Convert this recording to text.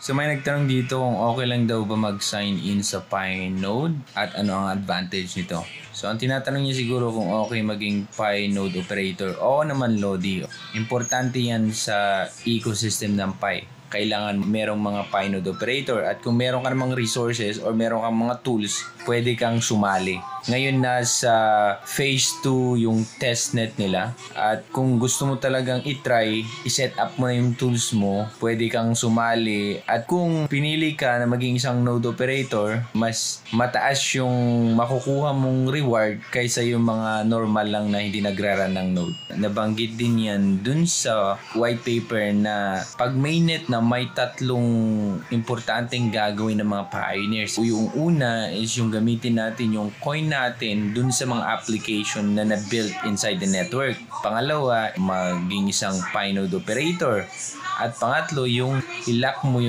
So may nagtanong dito kung okay lang daw ba mag-sign in sa Pinode at ano ang advantage nito. So ang tinatanong niya siguro kung okay maging Pinode operator. Oo naman, Lodi. Importante yan sa ecosystem ng Pi. Kailangan merong mga Pinode operator at kung meron ka namang resources or meron kang mga tools, pwede kang sumali. Ngayon nasa phase 2 yung testnet nila at kung gusto mo talagang itry, iset up mo na yung tools mo, pwede kang sumali at kung pinili ka na maging isang node operator, mas mataas yung makukuha mong reward kaysa yung mga normal lang na hindi nagra-run ng node. Nabanggit din yan dun sa white paper na pag mainnet na may tatlong importanteng gagawin ng mga pioneers. Yung una is yung gamitin natin yung coin natin dun sa mga application na na-built inside the network. Pangalawa, maging isang Pinode operator. At pangatlo, yung i-lock mo yung